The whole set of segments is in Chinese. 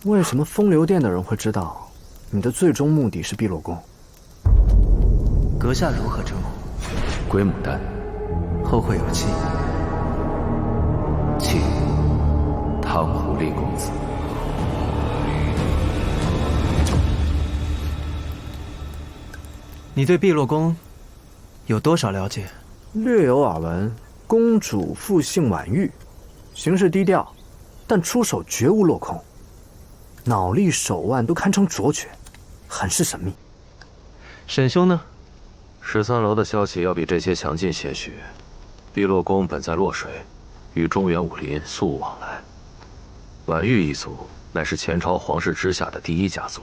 为什么风流殿的人会知道你的最终目的是碧落宫？阁下如何称呼？鬼牡丹。后会有期。妾汤狐狸公子。你对碧落宫有多少了解？略有耳闻。公主复姓婉玉，行事低调，但出手绝无落空，脑力手腕都堪称卓绝，很是神秘。沈兄呢？13楼的消息要比这些详尽些许。碧落宫本在洛水，与中原武林素无往来。婉玉一族乃是前朝皇室之下的第一家族，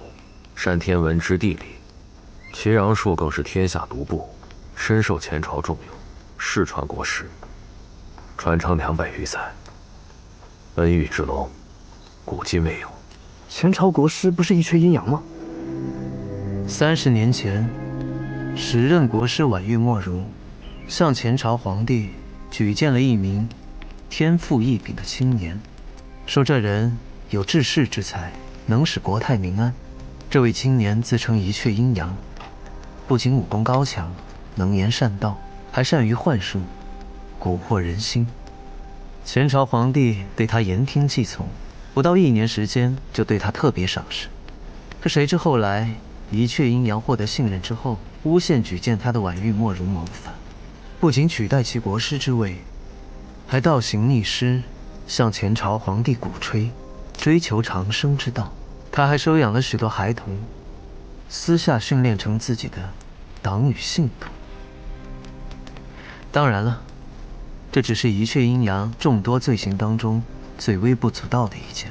善天文知地理，其杨树更是天下独步，深受前朝重用，世传国师，传承200余载，恩遇之隆，古今未有。前朝国师不是一阙阴阳吗？30年前，时任国师婉玉莫如向前朝皇帝举荐了一名天赋异禀的青年，说这人有治世之才，能使国泰民安。这位青年自称一阙阴阳，不仅武功高强，能言善道，还善于幻术，蛊惑人心。前朝皇帝对他言听计从，不到1年时间就对他特别赏识。可谁知后来一阙阴阳获得信任之后，诬陷举荐他的婉玉莫如谋反，不仅取代其国师之位，还倒行逆施，向前朝皇帝鼓吹追求长生之道。他还收养了许多孩童，私下训练成自己的党羽信徒。当然了，这只是一阙阴阳众多罪行当中最微不足道的一件。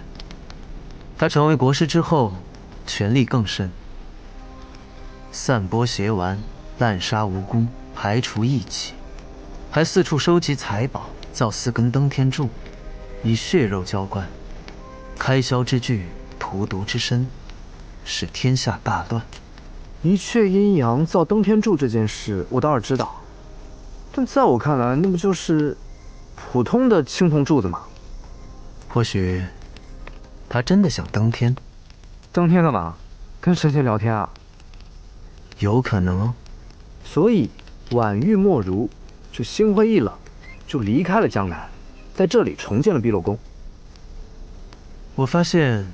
他成为国师之后，权力更甚，散播邪丸，滥杀无辜，排除异己，还四处收集财宝，造4根登天柱，以血肉浇灌，开销之巨，荼毒之深，使天下大乱。一阙阴阳造登天柱这件事，我倒是知道，但在我看来，那不就是普通的青铜柱子吗？或许他真的想登天。登天干嘛？跟神仙聊天啊？有可能哦。所以婉玉莫如就心灰意冷，就离开了江南，在这里重建了碧落宫。我发现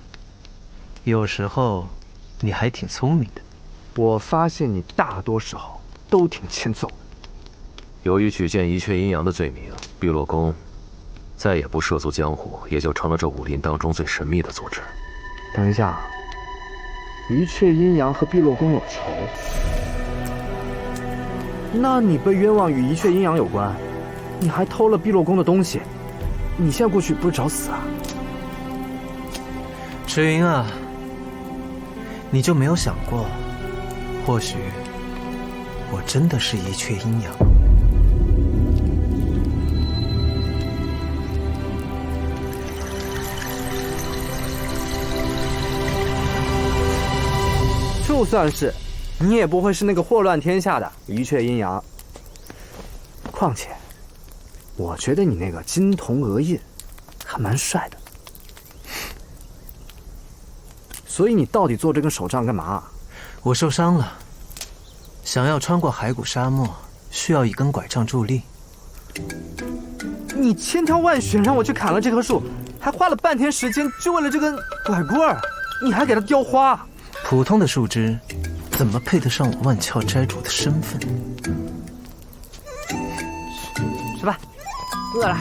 有时候你还挺聪明的。我发现你大多时候都挺欠揍的。由于举荐一阙阴阳的罪名，碧落宫再也不涉足江湖，也就成了这武林当中最神秘的组织。等一下，一阙阴阳和碧落宫有仇，那你被冤枉与一阙阴阳有关，你还偷了碧落宫的东西，你现在过去不是找死啊？池云啊，你就没有想过，或许我真的是一阙阴阳？就算是，你也不会是那个祸乱天下的一阙阴阳。况且，我觉得你那个金铜额印还蛮帅的。所以你到底做这根手杖干嘛？我受伤了，想要穿过骸骨沙漠，需要一根拐杖助力。你千挑万选让我去砍了这棵树，还花了半天时间，就为了这根拐棍儿，你还给它雕花。普通的树枝，怎么配得上我万窍斋主的身份？吃饭，饿了。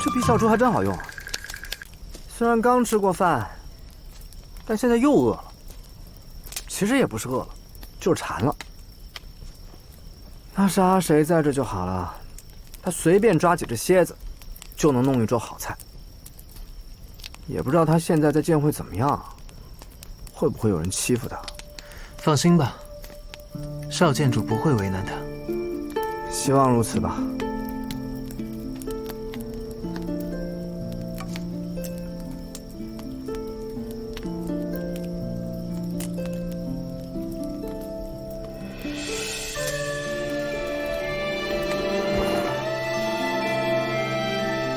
这批小猪还真好用，虽然刚吃过饭，但现在又饿了。其实也不是饿了，就是馋了。那是阿谁在这就好了，他随便抓几只蝎子，就能弄一桌好菜。也不知道他现在在剑会怎么样，会不会有人欺负他？放心吧，少剑主不会为难他。希望如此吧。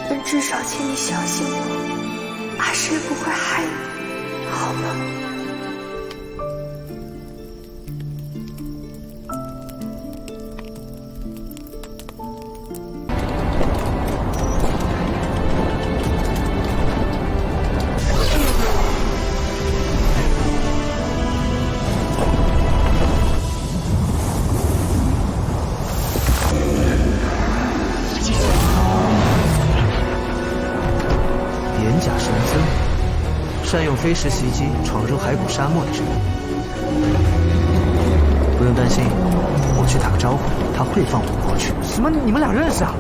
但至少请你相信我，阿谁不会害你，好吗？岩甲神僧，善用飞石袭击闯入骸骨沙漠的人。不用担心，我去打个招呼，他会放我们过去。什么？你们俩认识啊？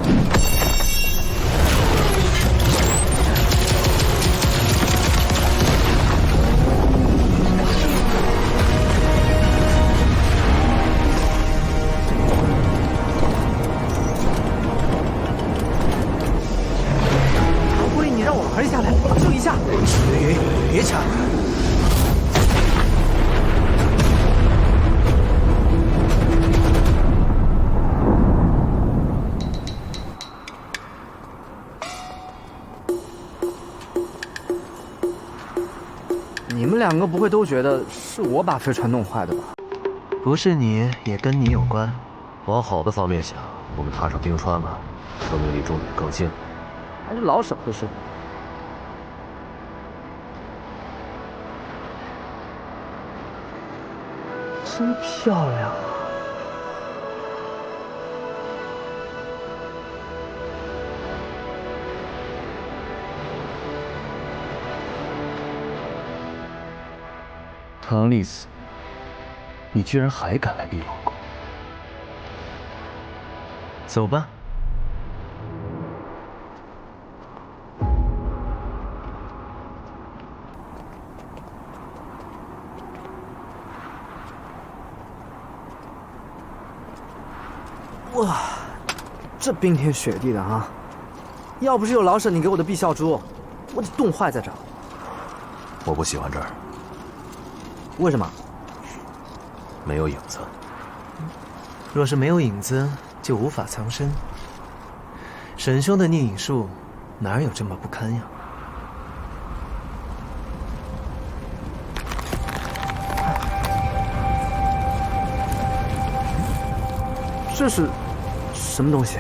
好不容易你让我玩一下来，就一下。赤云，别抢！你们两个不会都觉得是我把飞船弄坏的吧？不是你也跟你有关。往好的方面想，我们踏上冰川了，说明离终点更近。还是老舍合适。真漂亮啊！唐丽丝，你居然还敢来碧落宫！走吧。哇，这冰天雪地的啊！要不是有老舍你给我的碧霄珠，我得冻坏在这儿。我不喜欢这儿，为什么？没有影子。若是没有影子，就无法藏身。沈兄的逆影术，哪有这么不堪呀？这是什么东西？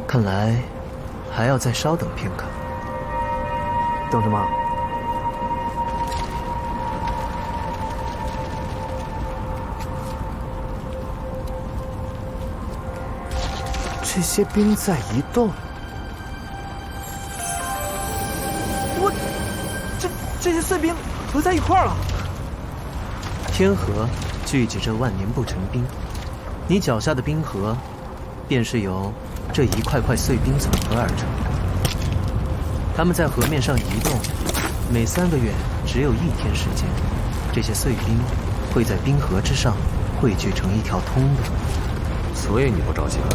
看来还要再稍等片刻。等什么？这些冰在移动。这些碎冰合在一块儿了。天河聚集着万年不成冰，你脚下的冰河，便是由这一块块碎冰组合而成的。它们在河面上移动，每3个月只有1天时间，这些碎冰会在冰河之上汇聚成一条通路。所以你不着急了，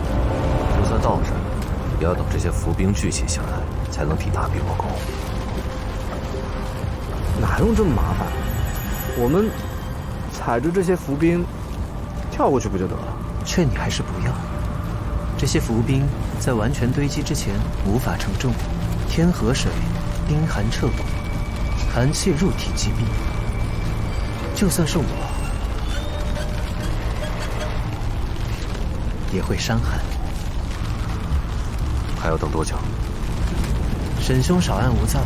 就算到这儿，也要等这些浮冰聚集下来，才能抵达碧落宫。哪用这么麻烦？我们踩着这些浮冰跳过去不就得了？劝你还是不要。这些浮冰在完全堆积之前无法承重，天河水冰寒彻骨，寒气入体即冰。就算是我，也会伤寒。还要等多久？沈兄少安无躁，